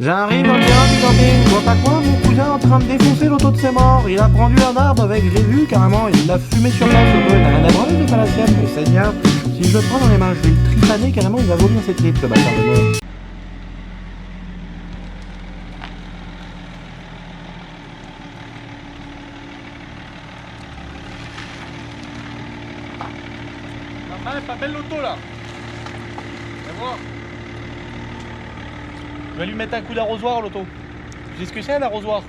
J'arrive dans le terrain du camping, je vois pas quoi, mon cousin en train de défoncer l'auto de ses morts. Il a prendu un arbre avec, j'ai vu carrément, il l'a fumé sur place, l'auto, il n'a rien à branler, c'est pas la sienne, mais Seigneur, si je le prends dans les mains, je vais le tripaner carrément, il va vomir ses tripes, le bâtard de mort. Ah, pas belle l'auto là. Viens voir. Je vais lui mettre un coup d'arrosoir l'auto. Tu sais ce que c'est un arrosoir?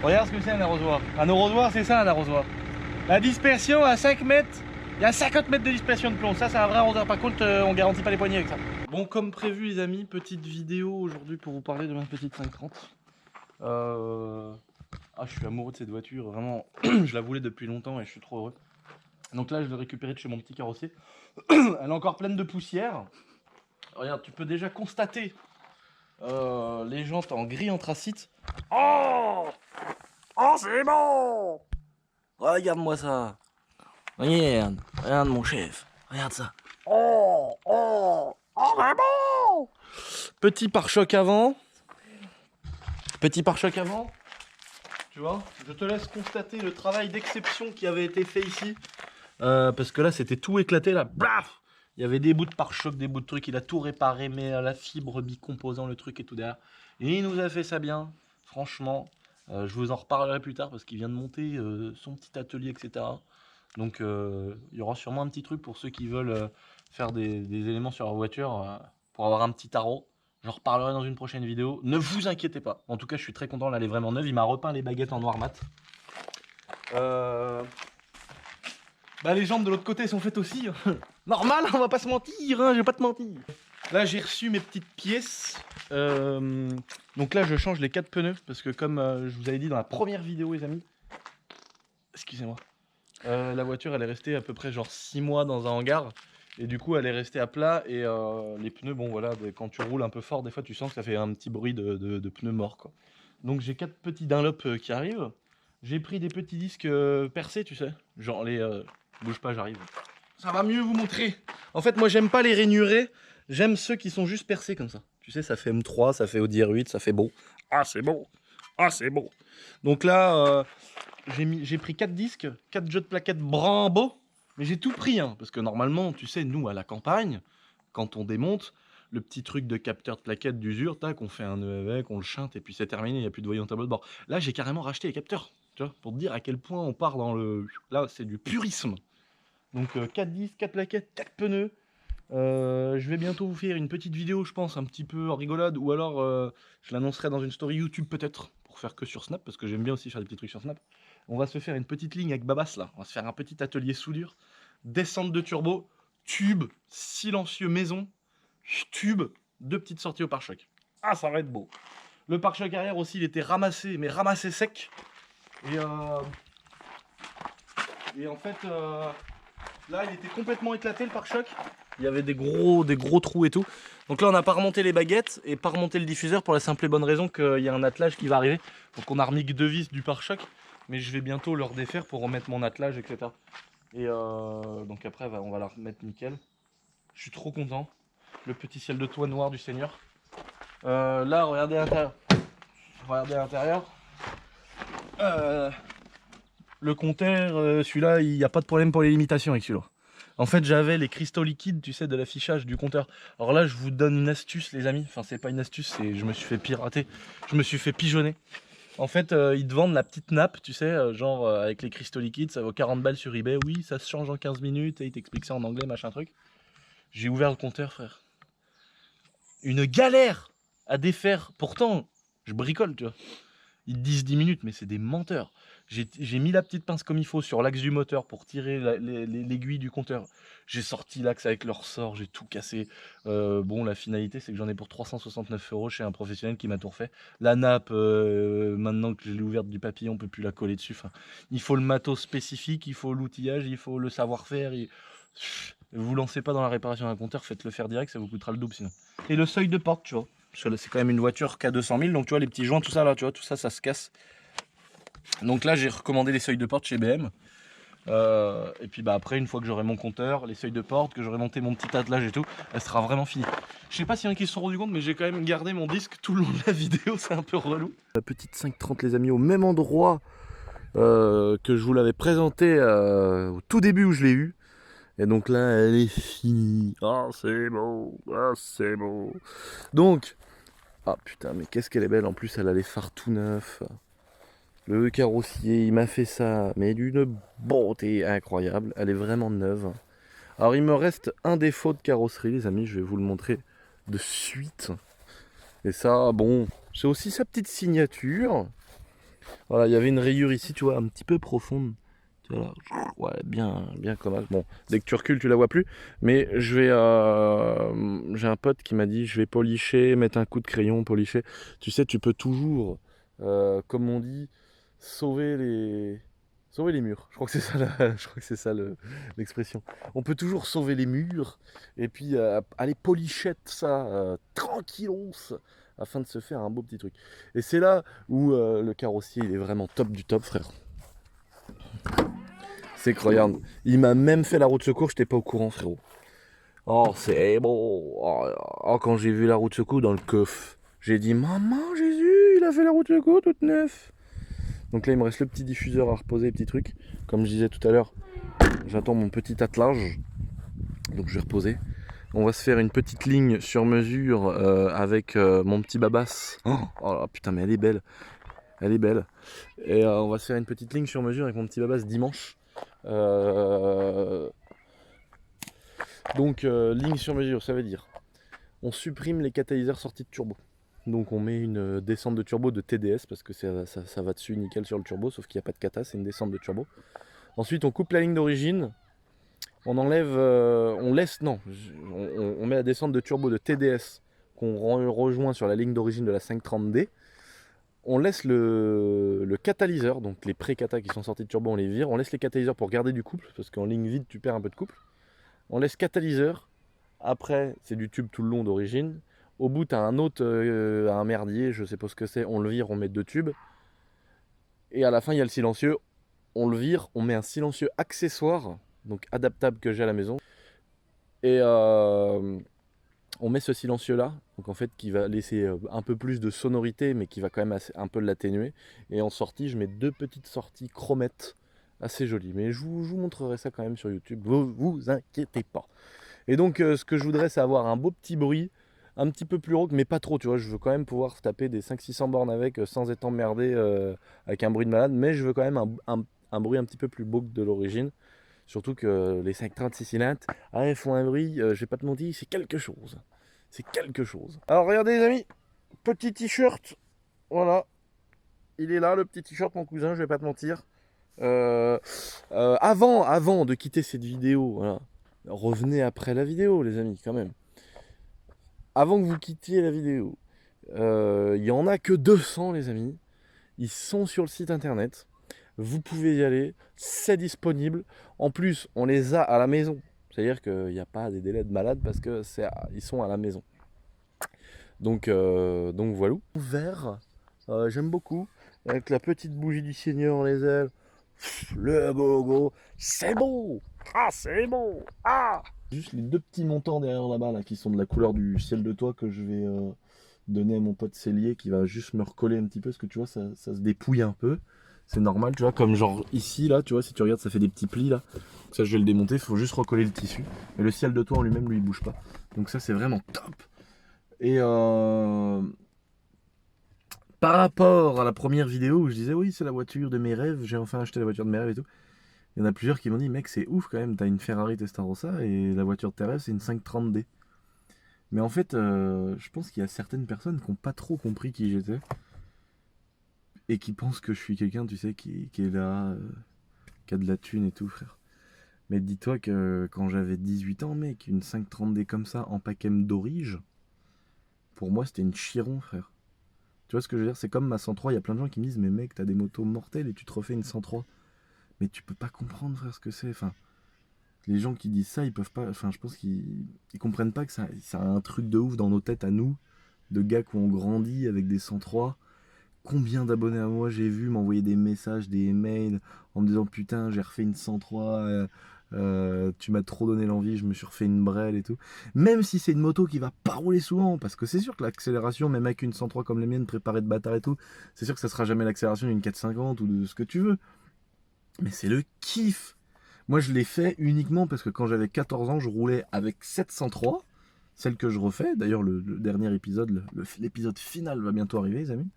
Regarde ce que c'est un arrosoir. Un arrosoir c'est ça un arrosoir. La dispersion à 5 mètres, il y a 50 mètres de dispersion de plomb. Ça c'est un vrai arrosoir. Par contre on garantit pas les poignées avec ça. Bon comme prévu les amis, petite vidéo aujourd'hui pour vous parler de ma petite 530. Ah je suis amoureux de cette voiture, vraiment je la voulais depuis longtemps et je suis trop heureux. Donc là je l'ai récupérée de chez mon petit carrossier. Elle est encore pleine de poussière. Regarde, tu peux déjà constater les jantes en gris anthracite. Oh, oh c'est bon. Regarde-moi ça. Regarde, regarde mon chef. Regarde ça. Oh, oh, oh c'est bon. Petit pare-choc avant. Petit pare-choc avant. Tu vois, je te laisse constater le travail d'exception qui avait été fait ici. Parce que là c'était tout éclaté là. Blaf. Il y avait des bouts de pare-choc, des bouts de trucs, il a tout réparé, mais à la fibre bicomposant le truc et tout derrière. Et il nous a fait ça bien, franchement. Je vous en reparlerai plus tard parce qu'il vient de monter son petit atelier, etc. Donc il y aura sûrement un petit truc pour ceux qui veulent faire des éléments sur leur voiture pour avoir un petit tarot. J'en reparlerai dans une prochaine vidéo. Ne vous inquiétez pas. En tout cas, je suis très content, elle est vraiment neuve. Il m'a repeint les baguettes en noir mat. Bah les jambes de l'autre côté sont faites aussi. Normal, on va pas se mentir, hein, je vais pas te mentir. Là j'ai reçu mes petites pièces. Donc là je change les 4 pneus parce que comme je vous avais dit dans la première vidéo les amis, excusez-moi, la voiture elle est restée à peu près genre 6 mois dans un hangar. Et du coup elle est restée à plat et les pneus, bon voilà, quand tu roules un peu fort des fois tu sens que ça fait un petit bruit de pneus morts quoi. Donc j'ai 4 petits Dunlop qui arrivent. J'ai pris des petits disques percés tu sais, genre les... bouge pas, j'arrive. Ça va mieux vous montrer. En fait, moi, j'aime pas les rainurés. J'aime ceux qui sont juste percés comme ça. Tu sais, ça fait M3, ça fait Audi R8, ça fait beau. Ah, c'est beau. Ah, c'est beau. Donc là, j'ai pris 4 disques, 4 jeux de plaquettes Brembo. Mais j'ai tout pris, hein, parce que normalement, tu sais, nous, à la campagne, quand on démonte, le petit truc de capteur de plaquettes d'usure, tac, on fait un nœud avec, on le chinte, et puis c'est terminé, il n'y a plus de voyant tableau de bord. Là, j'ai carrément racheté les capteurs, tu vois, pour te dire à quel point on part dans le... Là, c'est du purisme. Donc 4 disques, 4 plaquettes, 4 pneus. Je vais bientôt vous faire une petite vidéo, je pense, un petit peu en rigolade. Ou alors je l'annoncerai dans une story YouTube peut-être. Pour faire que sur Snap, parce que j'aime bien aussi faire des petits trucs sur Snap. On va se faire une petite ligne avec Babas là. On va se faire un petit atelier soudure. Descente de turbo, tube, silencieux maison, tube, 2 petites sorties au pare-choc. Ah, ça va être beau. Le pare-choc arrière aussi, il était ramassé, mais ramassé sec. Et en fait... Là, il était complètement éclaté le pare-choc. Il y avait des gros trous et tout. Donc là, on n'a pas remonté les baguettes et pas remonté le diffuseur pour la simple et bonne raison qu'il y a un attelage qui va arriver. Donc on a remis que 2 vis du pare-choc. Mais je vais bientôt leur défaire pour remettre mon attelage, etc. Et donc après, on va la remettre nickel. Je suis trop content. Le petit ciel de toit noir du Seigneur. Là, regardez à l'intérieur. Regardez à l'intérieur. Le compteur, celui-là, il n'y a pas de problème pour les limitations avec celui-là. En fait, j'avais les cristaux liquides, tu sais, de l'affichage du compteur. Alors là, je vous donne une astuce, les amis. Enfin, c'est pas une astuce, c'est je me suis fait pirater. Je me suis fait pigeonner. En fait, ils te vendent la petite nappe, tu sais, genre avec les cristaux liquides, ça vaut 40 balles sur eBay. Oui, ça se change en 15 minutes et ils t'expliquent ça en anglais, machin truc. J'ai ouvert le compteur, frère. Une galère à défaire. Pourtant, je bricole, tu vois. Ils te disent 10 minutes, mais c'est des menteurs. J'ai mis la petite pince comme il faut sur l'axe du moteur pour tirer l'aiguille du compteur. J'ai sorti l'axe avec le ressort, j'ai tout cassé. Bon, la finalité, c'est que j'en ai pour 369 € chez un professionnel qui m'a tout refait. La nappe, maintenant que je l'ai ouverte du papier, on ne peut plus la coller dessus. Enfin, il faut le matos spécifique, il faut l'outillage, il faut le savoir-faire. Vous lancez pas dans la réparation d'un compteur, faites-le faire direct, ça vous coûtera le double sinon. Et le seuil de porte, tu vois. Parce que là, c'est quand même une voiture qui a 200 000, donc tu vois, les petits joints, tout ça, là, tu vois, tout ça, ça se casse. Donc là, j'ai recommandé les seuils de porte chez BM. Et puis bah après, une fois que j'aurai mon compteur, les seuils de porte, que j'aurai monté mon petit attelage et tout, elle sera vraiment finie. Je sais pas s'il y en a qui se sont rendus compte, mais j'ai quand même gardé mon disque tout le long de la vidéo, c'est un peu relou. La petite 530 les amis, au même endroit que je vous l'avais présenté au tout début où je l'ai eu. Et donc là, elle est finie. Ah, c'est beau, ah, c'est beau. Donc, ah putain, mais qu'est-ce qu'elle est belle. En plus, elle a les phares tout neufs. Le carrossier, il m'a fait ça, mais d'une beauté incroyable. Elle est vraiment neuve. Alors, il me reste un défaut de carrosserie, les amis. Je vais vous le montrer de suite. Et ça, bon, c'est aussi sa petite signature. Voilà, il y avait une rayure ici, tu vois, un petit peu profonde. Tu vois là, ouais, bien comme ça. Bon, dès que tu recules, tu la vois plus. Mais je vais, j'ai un pote qui m'a dit, je vais policher, mettre un coup de crayon, policher. Tu sais, tu peux toujours, comme on dit, sauver les murs. Je crois que c'est ça, je crois que c'est ça l'expression. On peut toujours sauver les murs et puis aller polichette ça tranquillos afin de se faire un beau petit truc. Et c'est là où le carrossier il est vraiment top du top, frère. C'est que regarde, il m'a même fait la roue de secours, j'étais pas au courant, frérot. Oh, c'est bon. Oh, quand j'ai vu la roue de secours dans le coffre, j'ai dit maman Jésus, il a fait la roue de secours toute neuve. Donc là, il me reste le petit diffuseur à reposer, petit truc. Comme je disais tout à l'heure, j'attends mon petit attelage. Donc je vais reposer. On va se faire une petite ligne sur mesure avec mon petit babas. Oh putain, mais elle est belle. Elle est belle. Et on va se faire une petite ligne sur mesure avec mon petit babas dimanche. Donc ligne sur mesure, ça veut dire on supprime les catalyseurs sortis de turbo. Donc on met une descente de turbo de TDS parce que ça va dessus nickel sur le turbo, sauf qu'il n'y a pas de cata, c'est une descente de turbo. Ensuite on coupe la ligne d'origine, on enlève, on laisse, non, on met la descente de turbo de TDS qu'on rejoint sur la ligne d'origine de la 530D. On laisse le catalyseur, donc les pré-cata qui sont sortis de turbo, on les vire. On laisse les catalyseurs pour garder du couple, parce qu'en ligne vide tu perds un peu de couple. On laisse catalyseur. Après, c'est du tube tout le long d'origine. Au bout, tu as un autre, un merdier, je sais pas ce que c'est. On le vire, on met 2 tubes. Et à la fin, il y a le silencieux. On le vire, on met un silencieux accessoire, donc adaptable que j'ai à la maison. Et on met ce silencieux là, donc en fait qui va laisser un peu plus de sonorité, mais qui va quand même un peu l'atténuer. Et en sortie, je mets 2 petites sorties chromettes assez jolies. Mais je vous montrerai ça quand même sur YouTube. Vous inquiétez pas. Et donc ce que je voudrais, c'est avoir un beau petit bruit, un petit peu plus rauque, mais pas trop, tu vois. Je veux quand même pouvoir taper des 500-600 bornes avec sans être emmerdé avec un bruit de malade, mais je veux quand même un bruit un petit peu plus beau que de l'origine. Surtout que les 536 cylindres, ils font un bruit, je vais pas te mentir, c'est quelque chose. C'est quelque chose. Alors regardez les amis, petit t-shirt, voilà. Il est là, le petit t-shirt, mon cousin, je vais pas te mentir. Avant de quitter cette vidéo, voilà. Revenez après la vidéo, les amis, quand même. Avant que vous quittiez la vidéo, il n'y en a que 200, les amis. Ils sont sur le site internet. Vous pouvez y aller, c'est disponible. En plus, on les a à la maison. C'est-à-dire qu'il n'y a pas des délais de malade parce que ils sont à la maison. Donc voilà. Vert, j'aime beaucoup. Avec la petite bougie du Seigneur, les ailes. Le gogo, c'est beau. Ah, c'est beau. Ah. Juste les 2 petits montants derrière là-bas là, qui sont de la couleur du ciel de toit que je vais donner à mon pote cellier qui va juste me recoller un petit peu parce que tu vois ça se dépouille un peu. C'est normal, tu vois, comme genre ici là, tu vois, si tu regardes ça fait des petits plis là. Ça je vais le démonter, il faut juste recoller le tissu. Mais le ciel de toit en lui-même lui il bouge pas. Donc ça c'est vraiment top. Et par rapport à la première vidéo où je disais oui c'est la voiture de mes rêves, j'ai enfin acheté la voiture de mes rêves et tout. Il y en a plusieurs qui m'ont dit mec c'est ouf quand même, t'as une Ferrari Testarossa et la voiture de tes rêves c'est une 530D. Mais en fait je pense qu'il y a certaines personnes qui n'ont pas trop compris qui j'étais. Et qui pensent que je suis quelqu'un tu sais qui est là, qui a de la thune et tout frère. Mais dis-toi que quand j'avais 18 ans mec, une 530D comme ça en Pacem d'orige, pour moi c'était une chiron frère. Tu vois ce que je veux dire, c'est comme ma 103, il y a plein de gens qui me disent mais mec t'as des motos mortelles et tu te refais une 103. Mais tu peux pas comprendre frère ce que c'est, enfin les gens qui disent ça ils peuvent pas, enfin je pense qu'ils comprennent pas que ça a un truc de ouf dans nos têtes à nous, de gars qui ont grandi avec des 103, combien d'abonnés à moi j'ai vu m'envoyer des messages, des mails en me disant putain j'ai refait une 103, tu m'as trop donné l'envie, je me suis refait une brelle et tout. Même si c'est une moto qui va pas rouler souvent, parce que c'est sûr que l'accélération, même avec une 103 comme les miennes, préparée de bâtard et tout, c'est sûr que ça sera jamais l'accélération d'une 450 ou de ce que tu veux. Mais c'est le kiff. Moi je l'ai fait uniquement parce que quand j'avais 14 ans, je roulais avec cette 103, celle que je refais. D'ailleurs le dernier épisode, l'épisode final va bientôt arriver les amis.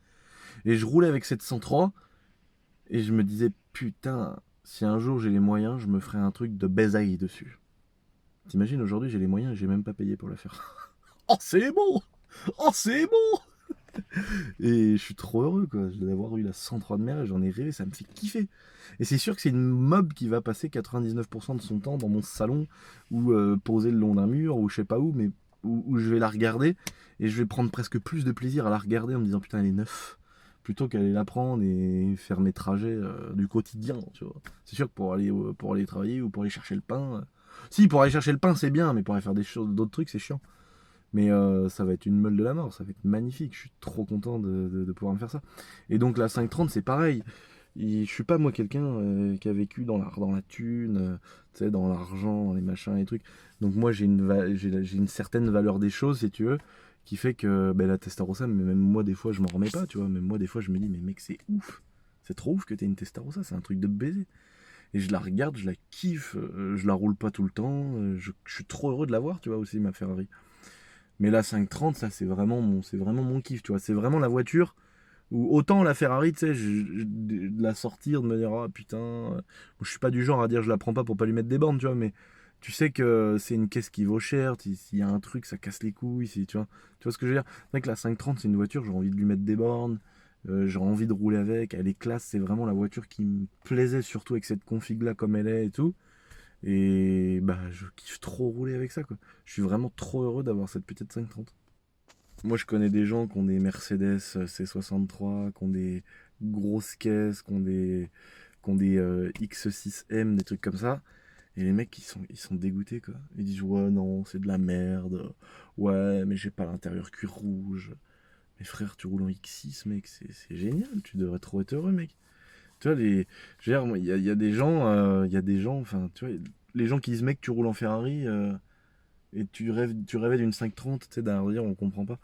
Et je roulais avec cette 103 et je me disais putain, si un jour j'ai les moyens, je me ferai un truc de baisaille dessus. T'imagines, aujourd'hui j'ai les moyens et j'ai même pas payé pour la faire. Oh c'est bon. Oh c'est bon. Et je suis trop heureux quoi, d'avoir eu la 103 de mer et j'en ai rêvé, ça me fait kiffer. Et c'est sûr que c'est une mob qui va passer 99% de son temps dans mon salon ou posée le long d'un mur ou je sais pas où, mais où je vais la regarder et je vais prendre presque plus de plaisir à la regarder en me disant putain elle est neuve, plutôt qu'aller la prendre et faire mes trajets du quotidien, tu vois. C'est sûr que pour aller travailler ou pour aller chercher le pain, si pour aller chercher le pain c'est bien, mais pour aller faire d'autres trucs c'est chiant. Mais ça va être une meule de la mort, ça va être magnifique, je suis trop content de pouvoir me faire ça. Et donc la 530 c'est pareil, je suis pas moi quelqu'un qui a vécu dans la thune, tu sais, dans l'argent, dans les machins et trucs. Donc moi j'ai une certaine valeur des choses si tu veux, qui fait que la Testarossa, mais même moi des fois je m'en remets pas, tu vois, même moi des fois je me dis mais mec c'est ouf, c'est trop ouf que t'aies une Testarossa, c'est un truc de baiser. Et je la regarde, je la kiffe, je la roule pas tout le temps, je suis trop heureux de l'avoir, tu vois, aussi ma Ferrari. Mais la 530, ça c'est vraiment mon kiff, tu vois. C'est vraiment la voiture où autant la Ferrari, tu sais, de la sortir, de me dire ah putain, je suis pas du genre à dire je la prends pas pour pas lui mettre des bornes, tu vois, mais tu sais que c'est une caisse qui vaut cher, s'il y a un truc, ça casse les couilles, tu vois ce que je veux dire. C'est vrai que la 530, c'est une voiture, j'ai envie de lui mettre des bornes, j'ai envie de rouler avec, elle est classe, c'est vraiment la voiture qui me plaisait, surtout avec cette config là comme elle est et tout. Et bah je kiffe trop rouler avec ça quoi. Je suis vraiment trop heureux d'avoir cette petite 530. Moi je connais des gens qui ont des Mercedes C63, qui ont des grosses caisses, qui ont des X6M, des trucs comme ça. Et les mecs ils sont dégoûtés quoi. Ils disent ouais non c'est de la merde. Ouais mais j'ai pas l'intérieur cuir rouge. Mais frère tu roules en X6 mec, c'est génial, tu devrais trop être heureux mec. Tu vois, il y a des gens, enfin, tu vois, les gens qui disent mec, tu roules en Ferrari et tu rêvais d'une 530, tu sais, d'un dire, on comprend pas.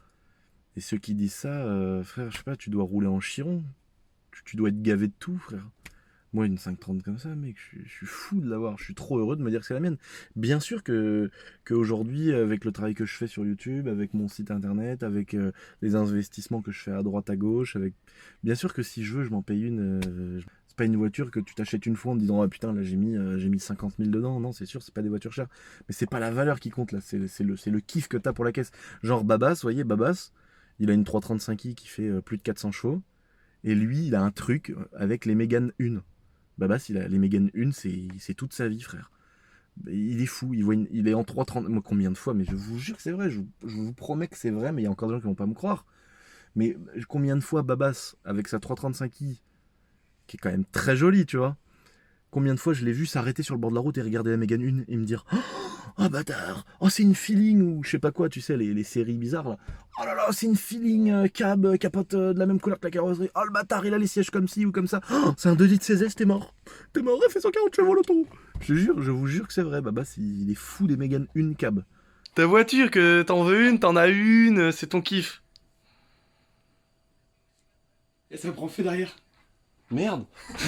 Et ceux qui disent ça, frère, je sais pas, tu dois rouler en Chiron, tu dois être gavé de tout, frère. Moi, une 530 comme ça, mec, je suis fou de l'avoir, je suis trop heureux de me dire que c'est la mienne. Bien sûr qu'aujourd'hui, avec le travail que je fais sur YouTube, avec mon site internet, avec les investissements que je fais à droite, à gauche, bien sûr que si je veux, je m'en paye une. C'est pas une voiture que tu t'achètes une fois en te disant ah putain là j'ai mis 50 000 dedans. Non, c'est sûr, c'est pas des voitures chères. Mais c'est pas la valeur qui compte là, c'est le kiff que t'as pour la caisse. Genre Babas, vous voyez, Babas, il a une 335i qui fait plus de 400 chevaux. Et lui, il a un truc avec les Mégane 1. Babas, les Mégane 1, c'est toute sa vie, frère. Il est fou, il est en 330. Moi, combien de fois? Mais je vous jure que c'est vrai, je vous promets que c'est vrai, mais il y a encore des gens qui vont pas me croire. Mais combien de fois Babas, avec sa 335i, qui est quand même très jolie, tu vois, combien de fois je l'ai vu s'arrêter sur le bord de la route et regarder la Mégane 1 et me dire oh bâtard, oh c'est une feeling ou je sais pas quoi, tu sais, les séries bizarres là. Oh là là, c'est une feeling cab, capote de la même couleur que la carrosserie. Oh le bâtard, il a les sièges comme ci ou comme ça. Oh, c'est un 2 litres 16S, t'es mort. T'es mort, il fait 140 chevaux l'auto. Je vous jure que c'est vrai, Babas, il est fou des Mégane 1 cab. Ta voiture, que t'en veux une, t'en as une, c'est ton kiff. Et ça me prend le feu derrière. Merde. Ah,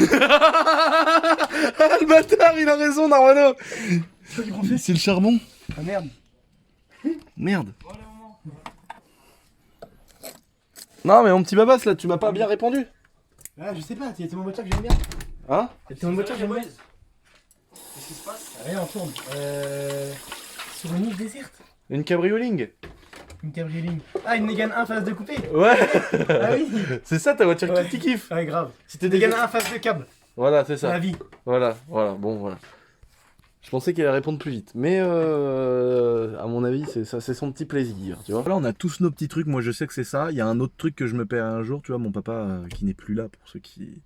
le bâtard, il a raison, Narwano. C'est toi qui prends le feu. C'est le charbon. Ah merde. Merde. Non, mais mon petit Babas, là, tu m'as pas bien répondu. Ah je sais pas, c'est mon voiture que j'aime bien. Hein? C'est mon voiture que j'aime bien. Qu'est-ce qui se passe? Rien, on tourne. Sur une île déserte. Une cabrioling. Une cabrioling. Ah, une Mégane 1 face de coupé. Ouais. Ah oui. C'est ça ta voiture Ouais. qui kiffe. Ouais, grave. C'était Mégane 1 face de câble. Voilà, c'est C'est la ça. vie. Voilà, bon, voilà. Je pensais qu'elle allait répondre plus vite, mais à mon avis, c'est ça, c'est son petit plaisir, tu vois. Là, on a tous nos petits trucs. Moi, je sais que c'est ça. Il y a un autre truc que je me paie un jour. Tu vois, mon papa qui n'est plus là, pour ceux qui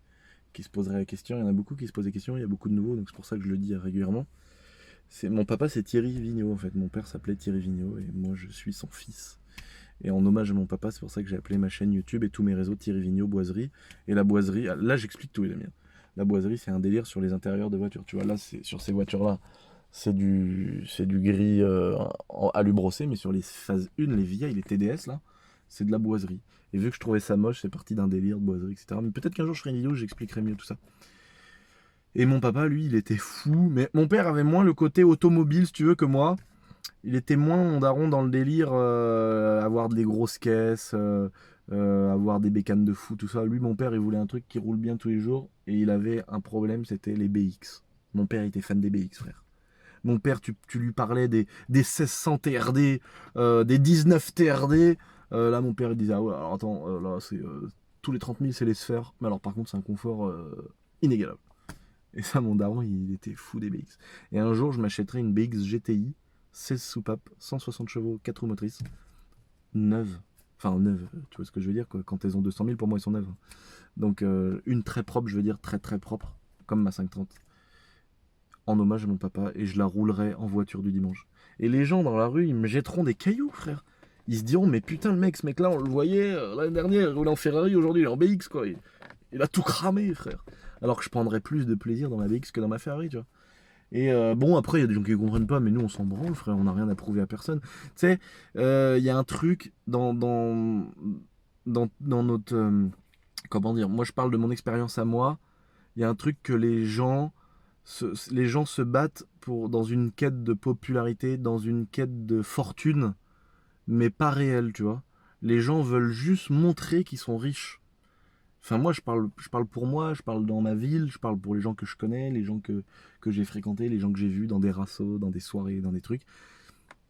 se poseraient la question. Il y en a beaucoup qui se posent des questions. Il y a beaucoup de nouveaux, donc c'est pour ça que je le dis régulièrement. Mon papa, c'est Thierry Vigneault, en fait. Mon père s'appelait Thierry Vigneault et moi, je suis son fils. Et en hommage à mon papa, c'est pour ça que j'ai appelé ma chaîne YouTube et tous mes réseaux Thierry Vigneault Boiserie. Et la boiserie, là j'explique tout les miens. La boiserie, c'est un délire sur les intérieurs de voitures. Tu vois, là, c'est sur ces voitures-là, c'est du gris en alu brossé, mais sur les phases 1, les vieilles, les TDS, là, c'est de la boiserie. Et vu que je trouvais ça moche, c'est parti d'un délire de boiserie, etc. Mais peut-être qu'un jour je ferai une vidéo où j'expliquerai mieux tout ça. Et mon papa, lui, il était fou. Mais mon père avait moins le côté automobile, si tu veux, que moi. Il était moins mon daron dans le délire, avoir des grosses caisses, avoir des bécanes de fou, tout ça. Lui, mon père, il voulait un truc qui roule bien tous les jours. Et il avait un problème, c'était les BX. Mon père était fan des BX, frère. Mon père, tu lui parlais des 1600 TRD, des 19 TRD. Là, mon père, il disait, ah ouais, alors attends, là, c'est tous les 30 000, c'est les sphères. Mais alors, par contre, c'est un confort inégalable. Et ça, mon daron, il était fou des BX. Et un jour, je m'achèterai une BX GTI, 16 soupapes, 160 chevaux, 4 roues motrices, neuve. Enfin, neuve, tu vois ce que je veux dire, quoi. Quand elles ont 200 000, pour moi, elles sont neuves. Donc, une très propre, je veux dire, très très propre, comme ma 530. En hommage à mon papa, et je la roulerai en voiture du dimanche. Et les gens dans la rue, ils me jetteront des cailloux, frère. Ils se diront, mais putain, le mec, ce mec-là, on le voyait l'année dernière, il roulait en Ferrari, aujourd'hui, il est en BX, quoi. Il a tout cramé, frère. Alors que je prendrais plus de plaisir dans ma BX que dans ma Ferrari, tu vois. Et bon, après, il y a des gens qui ne comprennent pas, mais nous, on s'en branle, frère, on n'a rien à prouver à personne. Tu sais, il y a un truc dans notre... comment dire, moi, je parle de mon expérience à moi. Il y a un truc que les gens se battent dans une quête de popularité, dans une quête de fortune, mais pas réelle, tu vois. Les gens veulent juste montrer qu'ils sont riches. Enfin, moi, je parle pour moi, je parle dans ma ville, je parle pour les gens que je connais, les gens que j'ai fréquentés, les gens que j'ai vus dans des rassos, dans des soirées, dans des trucs.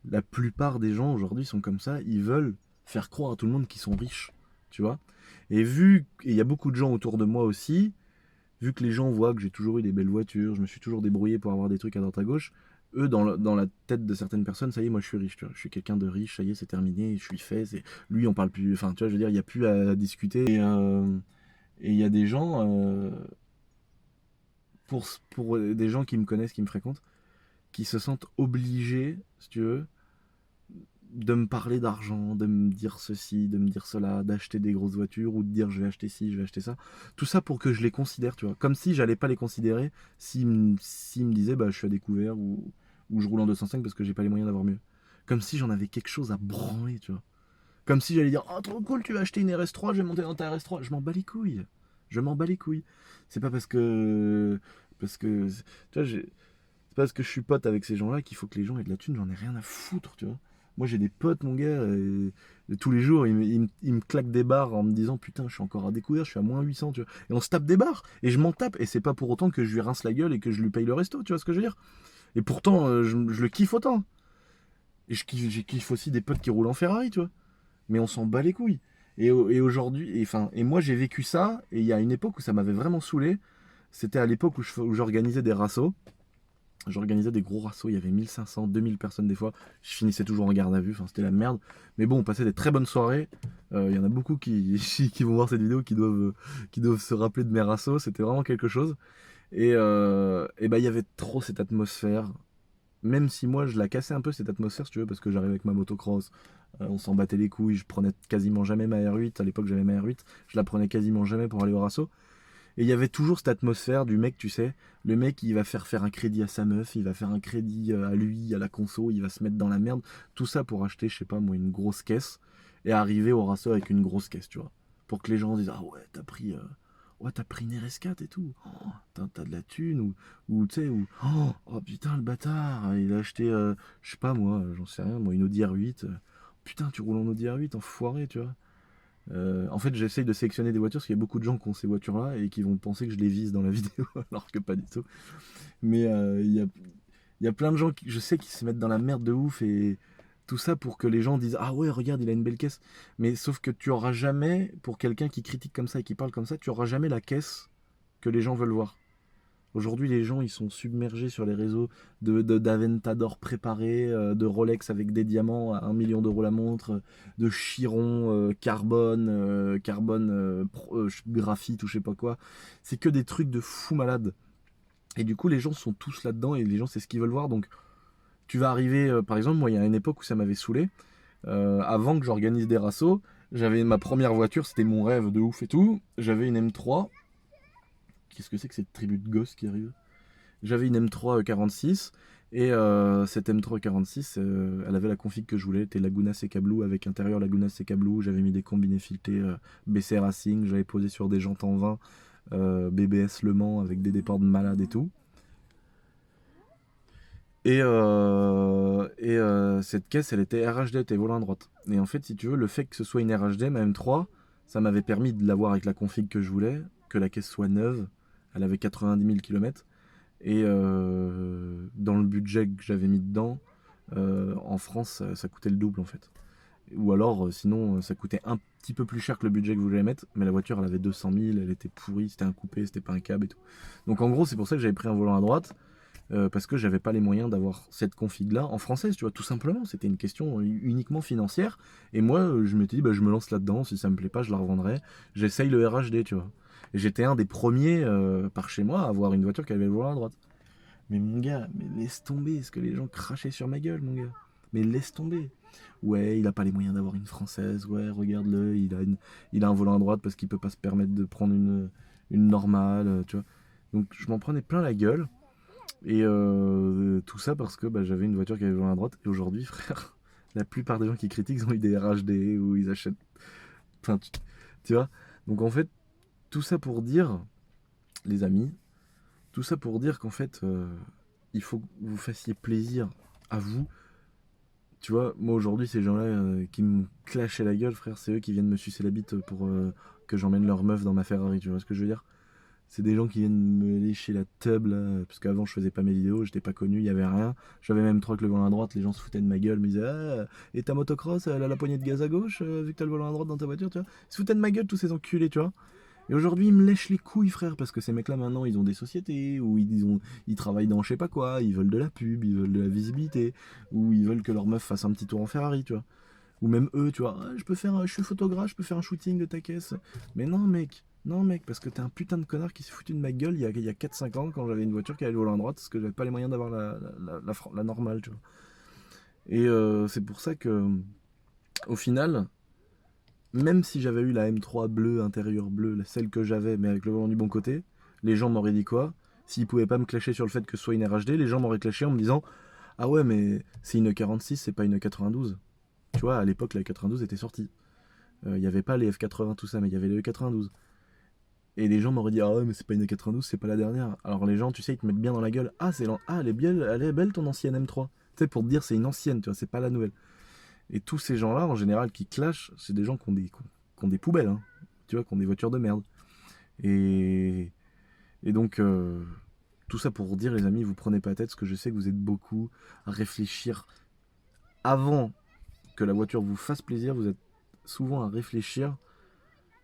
La plupart des gens aujourd'hui sont comme ça, ils veulent faire croire à tout le monde qu'ils sont riches, tu vois. Et il y a beaucoup de gens autour de moi aussi, vu que les gens voient que j'ai toujours eu des belles voitures, je me suis toujours débrouillé pour avoir des trucs à droite à gauche, eux, dans la tête de certaines personnes, ça y est, moi je suis riche, tu vois. Je suis quelqu'un de riche, ça y est, c'est terminé, je suis fait, lui on parle plus, enfin tu vois, je veux dire, il n'y a plus à discuter. Et il y a des gens, pour des gens qui me connaissent, qui me fréquentent, qui se sentent obligés, si tu veux, de me parler d'argent, de me dire ceci, de me dire cela, d'acheter des grosses voitures ou de dire je vais acheter ci, je vais acheter ça. Tout ça pour que je les considère, tu vois. Comme si j'allais pas les considérer s'ils me disaient bah, je suis à découvert ou je roule en 205 parce que j'ai pas les moyens d'avoir mieux. Comme si j'en avais quelque chose à branler, tu vois. Comme si j'allais dire oh trop cool, tu vas acheter une RS3, je vais monter dans ta RS3. Je m'en bats les couilles. Je m'en bats les couilles. C'est pas parce que tu vois, c'est parce que je suis pote avec ces gens-là qu'il faut que les gens aient de la thune, j'en ai rien à foutre, tu vois. Moi j'ai des potes, mon gars, et tous les jours ils me claquent des barres en me disant putain, je suis encore à découvert, je suis à moins 800, tu vois. Et on se tape des barres, et je m'en tape, et c'est pas pour autant que je lui rince la gueule et que je lui paye le resto, tu vois ce que je veux dire. Et pourtant, je le kiffe autant. Et je kiffe aussi des potes qui roulent en Ferrari, tu vois. Mais on s'en bat les couilles. Et aujourd'hui, et moi j'ai vécu ça, et il y a une époque où ça m'avait vraiment saoulé. C'était à l'époque où j'organisais des rassos. J'organisais des gros rassos, il y avait 1500, 2000 personnes des fois. Je finissais toujours en garde à vue, enfin c'était la merde. Mais bon, on passait des très bonnes soirées. Il y en a beaucoup qui vont voir cette vidéo, qui doivent se rappeler de mes rassos. C'était vraiment quelque chose. Et bah il y avait trop cette atmosphère. Même si moi je la cassais un peu cette atmosphère, si tu veux, parce que j'arrivais avec ma motocross, on s'en battait les couilles, je prenais quasiment jamais ma R8. À l'époque j'avais ma R8, je la prenais quasiment jamais pour aller au rasso. Et il y avait toujours cette atmosphère du mec, tu sais, le mec il va faire un crédit à sa meuf, il va faire un crédit à lui, à la conso, il va se mettre dans la merde, tout ça pour acheter, je sais pas moi, une grosse caisse, et arriver au rasso avec une grosse caisse, tu vois. Pour que les gens disent, ah ouais, t'as pris une RS4 et tout, oh, t'as de la thune, ou tu sais, oh putain le bâtard, il a acheté, je sais pas moi, j'en sais rien, moi, une Audi R8, putain tu roules en Audi R8, enfoiré, tu vois. En fait, j'essaye de sélectionner des voitures parce qu'il y a beaucoup de gens qui ont ces voitures-là et qui vont penser que je les vise dans la vidéo, alors que pas du tout. Mais il y a plein de gens je sais qui se mettent dans la merde de ouf et tout ça pour que les gens disent ah ouais regarde il a une belle caisse. Mais sauf que tu auras jamais, pour quelqu'un qui critique comme ça et qui parle comme ça, tu auras jamais la caisse que les gens veulent voir. Aujourd'hui, les gens, ils sont submergés sur les réseaux d'Aventador préparés, de Rolex avec des diamants à 1 million d'euros la montre, de Chiron, carbone, graphite ou je sais pas quoi. C'est que des trucs de fou malade. Et du coup, les gens sont tous là-dedans et les gens, c'est ce qu'ils veulent voir. Donc, tu vas arriver, par exemple, moi, il y a une époque où ça m'avait saoulé. avant que j'organise des rassos, j'avais ma première voiture, c'était mon rêve de ouf et tout. J'avais une M3. Qu'est-ce que c'est que cette tribu de gosses qui arrive? J'avais une M3 46 et cette M3 46, elle avait la config que je voulais, c'était Laguna Seca Blue avec intérieur Laguna Seca Blue. J'avais mis des combinés filetés BC Racing, j'avais posé sur des jantes en 20 BBS Le Mans avec des départs de malade et tout. Et cette caisse, elle était RHD, elle était volant à droite. Et en fait, si tu veux, le fait que ce soit une RHD, ma M3, ça m'avait permis de l'avoir avec la config que je voulais, que la caisse soit neuve. Elle avait 90 000 km. Et dans le budget que j'avais mis dedans, en France, ça coûtait le double en fait. Ou alors, sinon, ça coûtait un petit peu plus cher que le budget que vous voulez mettre, mais la voiture, elle avait 200 000, elle était pourrie, c'était un coupé, c'était pas un cab et tout. Donc en gros, c'est pour ça que j'avais pris un volant à droite, parce que j'avais pas les moyens d'avoir cette config-là en française, tu vois, tout simplement. C'était une question uniquement financière. Et moi, je m'étais dit, bah, je me lance là-dedans, si ça me plaît pas, je la revendrai. J'essaye le RHD, tu vois. Et j'étais un des premiers par chez moi à avoir une voiture qui avait le volant à droite. Mais mon gars, mais laisse tomber, est-ce que les gens crachaient sur ma gueule, mon gars? Mais laisse tomber. Ouais, il a pas les moyens d'avoir une française, ouais, regarde-le, il a un volant à droite parce qu'il peut pas se permettre de prendre une normale, tu vois. Donc je m'en prenais plein la gueule. Et tout ça parce que bah, j'avais une voiture qui avait le volant à droite. Et aujourd'hui, frère, la plupart des gens qui critiquent, ils ont eu des RHD ou ils achètent. Enfin, tu vois. Donc en fait, tout ça pour dire, les amis, tout ça pour dire qu'en fait, il faut que vous fassiez plaisir à vous. Tu vois, moi aujourd'hui, ces gens-là qui me clashaient la gueule, frère, c'est eux qui viennent me sucer la bite pour que j'emmène leur meuf dans ma Ferrari, tu vois ce que je veux dire? C'est des gens qui viennent me lécher la tub là, parce qu'avant je faisais pas mes vidéos, j'étais pas connu, il y avait rien. J'avais même trois avec le volant à droite, les gens se foutaient de ma gueule, me disaient ah, et ta motocross, elle a la poignée de gaz à gauche, vu que t'as le volant à droite dans ta voiture, tu vois. Ils se foutaient de ma gueule tous ces enculés, tu vois. Et aujourd'hui, ils me lèchent les couilles, frère, parce que ces mecs-là, maintenant, ils ont des sociétés, ou ils travaillent dans je sais pas quoi, ils veulent de la pub, ils veulent de la visibilité, ou ils veulent que leur meuf fasse un petit tour en Ferrari, tu vois. Ou même eux, tu vois, ah, je suis photographe, je peux faire un shooting de ta caisse. Mais non, mec, parce que t'es un putain de connard qui s'est foutu de ma gueule il y a 4-5 ans quand j'avais une voiture qui allait au volant à droite, parce que j'avais pas les moyens d'avoir la normale, tu vois. Et c'est pour ça que, au final, même si j'avais eu la M3 bleue, intérieure bleue, celle que j'avais, mais avec le volant du bon côté, les gens m'auraient dit quoi? S'ils pouvaient pas me clasher sur le fait que ce soit une RHD, les gens m'auraient clashé en me disant ah ouais, mais c'est une 46, c'est pas une 92. Tu vois, à l'époque, la 92 était sortie. Il n'y avait pas les F80, tout ça, mais il y avait les E92. Et les gens m'auraient dit ah ouais, mais c'est pas une 92, c'est pas la dernière. Alors les gens, tu sais, ils te mettent bien dans la gueule. Ah, elle est belle ton ancienne M3. Tu sais, pour te dire c'est une ancienne, tu vois, c'est pas la nouvelle. Et tous ces gens-là, en général, qui clashent, c'est des gens qui ont des poubelles, hein, tu vois, qui ont des voitures de merde. Et donc, tout ça pour dire, les amis, vous prenez pas la tête, parce que je sais que vous êtes beaucoup à réfléchir avant que la voiture vous fasse plaisir. Vous êtes souvent à réfléchir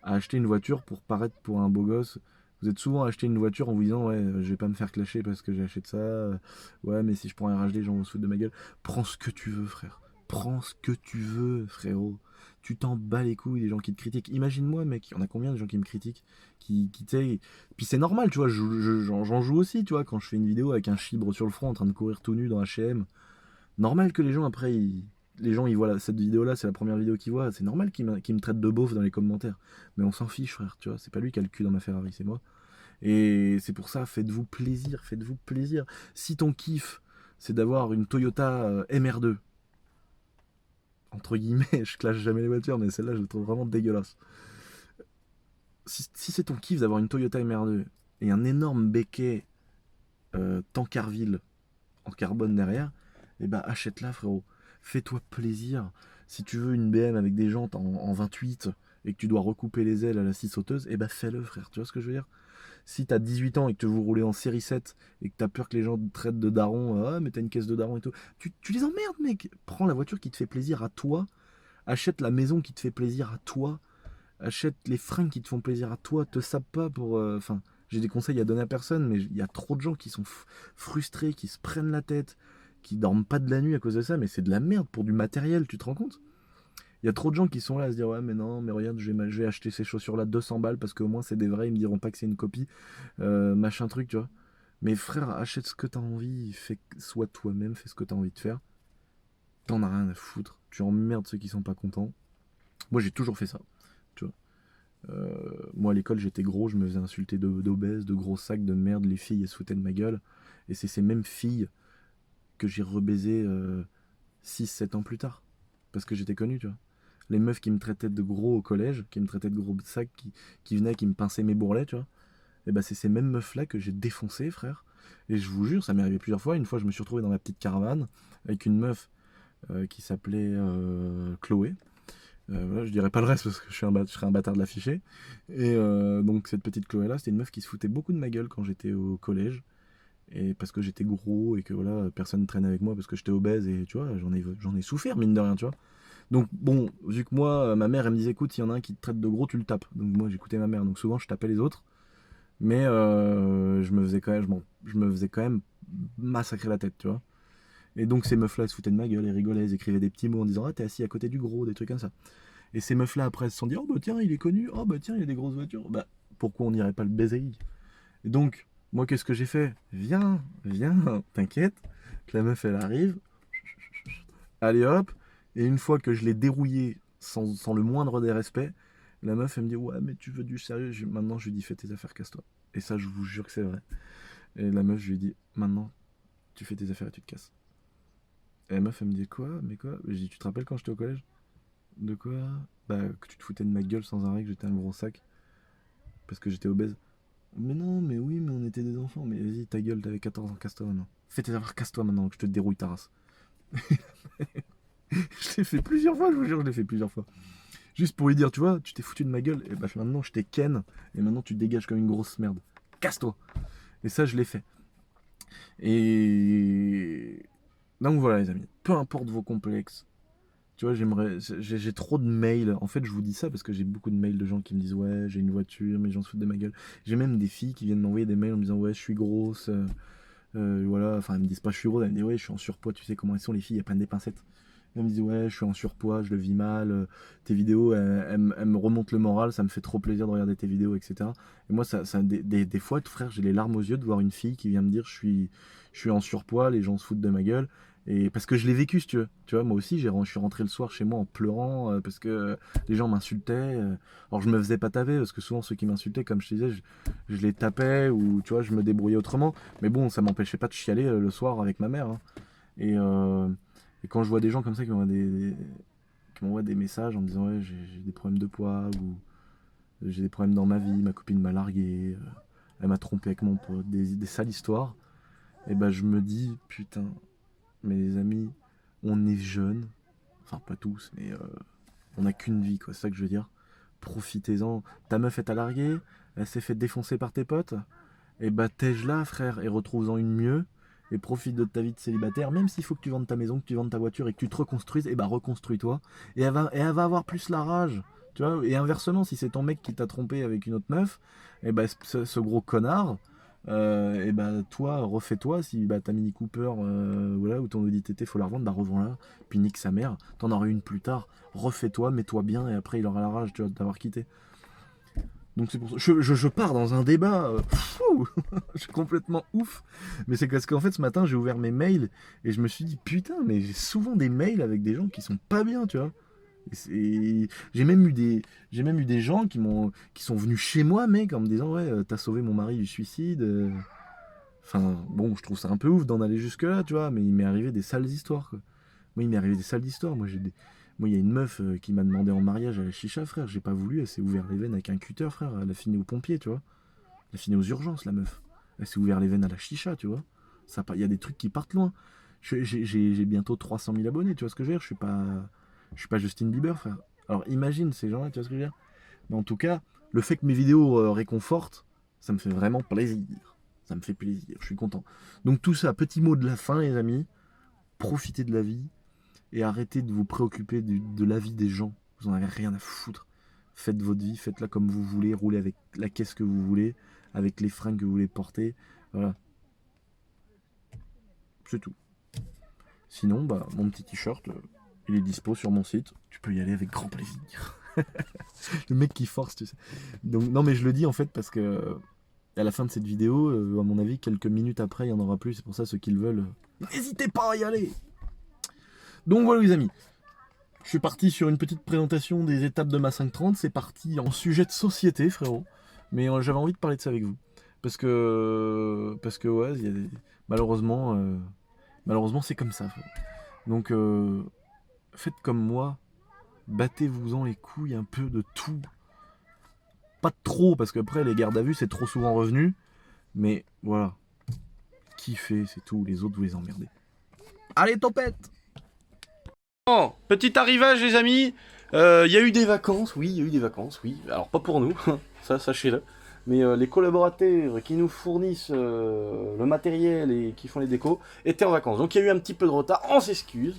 à acheter une voiture pour paraître pour un beau gosse. Vous êtes souvent à acheter une voiture en vous disant ouais, je vais pas me faire clasher parce que j'achète ça. Ouais, mais si je prends un RHD, les gens vont se foutre de ma gueule. Prends ce que tu veux, frère. Prends ce que tu veux, frérot. Tu t'en bats les couilles des gens qui te critiquent. Imagine-moi, mec, il y en a combien de gens qui me critiquent, qui tu sais. Puis c'est normal, tu vois, j'en joue aussi, tu vois, quand je fais une vidéo avec un chibre sur le front en train de courir tout nu dans H&M. Normal que les gens après les gens ils voient cette vidéo là, c'est la première vidéo qu'ils voient, c'est normal qu'ils me traitent de beauf dans les commentaires. Mais on s'en fiche, frère, tu vois, c'est pas lui qui a le cul dans ma Ferrari, c'est moi. Et c'est pour ça, faites-vous plaisir, faites-vous plaisir. Si ton kiff c'est d'avoir une Toyota MR2, entre guillemets, je clash jamais les voitures, mais celle-là je la trouve vraiment dégueulasse. Si c'est ton kiff d'avoir une Toyota MR2 et un énorme béquet Tankerville en carbone derrière, et bah achète-la, frérot. Fais-toi plaisir. Si tu veux une BM avec des jantes en 28 et que tu dois recouper les ailes à la scie sauteuse, et bah fais-le, frère. Tu vois ce que je veux dire? Si t'as 18 ans et que tu veux rouler en série 7 et que t'as peur que les gens te traitent de daron, ah mais t'as une caisse de daron et tout, tu les emmerdes, mec. Prends la voiture qui te fait plaisir à toi. Achète la maison qui te fait plaisir à toi. Achète les fringues qui te font plaisir à toi. Te sape pas pour... Enfin, j'ai des conseils à donner à personne, mais il y a trop de gens qui sont frustrés, qui se prennent la tête, qui dorment pas de la nuit à cause de ça, mais c'est de la merde pour du matériel, tu te rends compte? Il y a trop de gens qui sont là à se dire ouais mais non, mais regarde, je vais acheter ces chaussures là 200 balles parce qu'au moins c'est des vrais, ils me diront pas que c'est une copie, machin truc, tu vois. Mais frère, achète ce que t'as envie, sois toi-même, fais ce que t'as envie de faire. T'en as rien à foutre. tu emmerdes ceux qui sont pas contents. Moi j'ai toujours fait ça, tu vois. Moi à l'école j'étais gros, je me faisais insulter d'obèse, de gros sacs, de merde, les filles elles se foutaient de ma gueule. Et c'est ces mêmes filles que j'ai rebaisé 6-7 ans plus tard. Parce que j'étais connu, tu vois. Les meufs qui me traitaient de gros au collège, qui me traitaient de gros sacs, qui venaient, qui me pinçaient mes bourrelets, tu vois. Et bah c'est ces mêmes meufs là que j'ai défoncé, frère. Et je vous jure, ça m'est arrivé plusieurs fois. Une fois je me suis retrouvé dans ma petite caravane avec une meuf qui s'appelait Chloé. Voilà, je dirais pas le reste parce que je serais un bâtard de l'afficher. Et donc cette petite Chloé là, c'était une meuf qui se foutait beaucoup de ma gueule quand j'étais au collège. Et parce que j'étais gros et que voilà, personne ne traînait avec moi parce que j'étais obèse et tu vois, j'en ai souffert mine de rien, tu vois. Donc bon, vu que moi, ma mère elle me disait écoute, s'il y en a un qui te traite de gros, tu le tapes. Donc moi j'écoutais ma mère, donc souvent je tapais les autres. Mais je me faisais quand même massacrer la tête, tu vois. Et donc ces meufs là elles se foutaient de ma gueule, elles rigolaient, elles écrivaient des petits mots en disant ah t'es assis à côté du gros, des trucs comme ça. Et ces meufs là après elles se sont dit oh bah tiens il est connu, oh bah tiens il a des grosses voitures, bah pourquoi on n'irait pas le baiser. Et donc moi qu'est-ce que j'ai fait, viens, t'inquiète, que la meuf elle arrive, allez hop, et une fois que je l'ai dérouillée sans le moindre des respects, la meuf elle me dit ouais mais tu veux du sérieux, maintenant je lui dis fais tes affaires, casse-toi. Et ça je vous jure que c'est vrai. Et la meuf je lui dis maintenant tu fais tes affaires et tu te casses. Et la meuf elle me dit quoi, mais quoi, je dis tu te rappelles quand j'étais au collège? De quoi? Bah que tu te foutais de ma gueule sans arrêt, que j'étais un gros sac parce que j'étais obèse. Mais non, mais oui, mais on était des enfants. Mais vas-y, ta gueule, t'avais 14 ans, casse-toi maintenant. Fais tes affaires, casse-toi maintenant, que je te dérouille ta race. Je l'ai fait plusieurs fois, je vous jure, je l'ai fait plusieurs fois. Juste pour lui dire, tu vois, tu t'es foutu de ma gueule, et bah maintenant je t'ai ken, et maintenant tu te dégages comme une grosse merde. Casse-toi. Et ça, je l'ai fait. Et donc voilà, les amis, peu importe vos complexes. Tu vois, j'ai trop de mails. En fait, je vous dis ça parce que j'ai beaucoup de mails de gens qui me disent ouais, j'ai une voiture, mais les gens se foutent de ma gueule. J'ai même des filles qui viennent m'envoyer des mails en me disant ouais, je suis grosse. Voilà, enfin, elles me disent pas je suis grosse, elles me disent ouais, je suis en surpoids. Tu sais comment elles sont les filles, elles prennent des pincettes. Elles me disent ouais, je suis en surpoids, je le vis mal. Tes vidéos, elles me remontent le moral, ça me fait trop plaisir de regarder tes vidéos, etc. Et moi, des fois, frère, j'ai les larmes aux yeux de voir une fille qui vient me dire je suis en surpoids, les gens se foutent de ma gueule. Et parce que je l'ai vécu, si tu veux. Tu vois, moi aussi, je suis rentré le soir chez moi en pleurant parce que les gens m'insultaient. Alors, je me faisais pas taper parce que souvent, ceux qui m'insultaient, comme je te disais, je les tapais ou tu vois, je me débrouillais autrement. Mais bon, ça m'empêchait pas de chialer le soir avec ma mère. Hein. Et quand je vois des gens comme ça qui m'envoient des messages en me disant ouais, j'ai des problèmes de poids ou j'ai des problèmes dans ma vie, ma copine m'a largué, elle m'a trompé avec mon pote, des sales histoires, et ben je me dis putain. Mais les amis, on est jeunes, enfin pas tous, mais on n'a qu'une vie, quoi, c'est ça que je veux dire. Profitez-en. Ta meuf est à larguer, elle s'est fait défoncer par tes potes, et bah tège-la, frère, et retrouve-en une mieux, et profite de ta vie de célibataire, même s'il faut que tu vendes ta maison, que tu vendes ta voiture, et que tu te reconstruises, et bah reconstruis-toi, et elle va avoir plus la rage, tu vois. Et inversement, si c'est ton mec qui t'a trompé avec une autre meuf, et bah ce gros connard, et bah toi refais-toi si bah ta Mini Cooper voilà, ou ton Audi TT faut la revendre, bah revends-la, puis nique sa mère, t'en auras une plus tard, refais-toi, mets-toi bien et après il aura la rage, tu vois, de t'avoir quitté. Donc c'est pour ça je pars dans un débat fou. Je suis complètement ouf, mais c'est parce qu'en fait ce matin j'ai ouvert mes mails et je me suis dit putain, mais j'ai souvent des mails avec des gens qui sont pas bien, tu vois. J'ai même eu des gens qui sont venus chez moi, mec, en me disant ouais, t'as sauvé mon mari du suicide. Enfin bon, je trouve ça un peu ouf d'en aller jusque là, tu vois, mais il m'est arrivé des sales histoires, quoi. Moi il m'est arrivé des sales histoires. Moi il y a une meuf qui m'a demandé en mariage à la chicha, frère, j'ai pas voulu, elle s'est ouvert les veines avec un cutter, frère, elle a fini aux pompiers, tu vois. Elle a fini aux urgences, la meuf. Elle s'est ouvert les veines à la chicha, tu vois. Il y a des trucs qui partent loin. J'ai bientôt 300 000 abonnés, tu vois ce que je veux dire. Je suis pas Justin Bieber, frère. Alors imagine ces gens-là, tu vois ce que je veux dire. Mais en tout cas, le fait que mes vidéos réconfortent, ça me fait vraiment plaisir. Ça me fait plaisir, je suis content. Donc tout ça, petit mot de la fin, les amis. Profitez de la vie et arrêtez de vous préoccuper de la vie des gens. Vous en avez rien à foutre. Faites votre vie, faites-la comme vous voulez, roulez avec la caisse que vous voulez, avec les fringues que vous voulez porter. Voilà. C'est tout. Sinon, bah, mon petit t-shirt, il est dispo sur mon site. Tu peux y aller avec grand plaisir. Le mec qui force, tu sais. Donc, non, mais je le dis en fait parce que à la fin de cette vidéo, à mon avis, quelques minutes après, il n'y en aura plus. C'est pour ça, ceux qui le veulent, n'hésitez pas à y aller. Donc voilà, les amis. Je suis parti sur une petite présentation des étapes de ma 530. C'est parti en sujet de société, frérot. Mais j'avais envie de parler de ça avec vous. Parce que ouais, il y a malheureusement, c'est comme ça, frérot. Donc, faites comme moi. Battez-vous-en les couilles un peu de tout. Pas de trop, parce qu'après, les gardes à vue, c'est trop souvent revenu. Mais voilà. Kiffez, c'est tout. Les autres, vous les emmerdez. Allez, tempête! Bon, petit arrivage les amis, il y a eu des vacances, oui, il y a eu des vacances, oui. Alors pas pour nous, ça sachez-le. Mais les collaborateurs qui nous fournissent le matériel et qui font les décos étaient en vacances. Donc il y a eu un petit peu de retard, on s'excuse.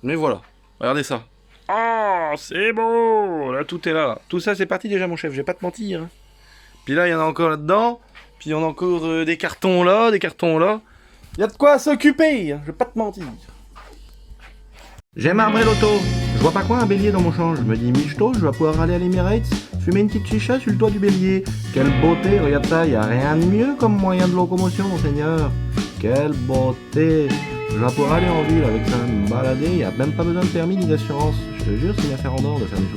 Mais voilà, regardez ça. Ah, c'est beau. Là tout est là. Tout ça c'est parti déjà mon chef, je vais pas te mentir. Hein. Puis là il y en a encore là-dedans. Puis on a encore des cartons là, des cartons là. Il y a de quoi s'occuper, hein, je vais pas te mentir. J'ai marbré l'auto. Je vois pas quoi un bélier dans mon champ. Je me dis michto, je vais pouvoir aller à l'Emirates, fumer une petite chicha sur le toit du bélier. Quelle beauté, regarde ça, y a rien de mieux comme moyen de locomotion, monseigneur. Quelle beauté. Je vais pouvoir aller en ville avec ça, me balader, y a même pas besoin de permis ni d'assurance. Je te jure, c'est une affaire en or de faire des choses.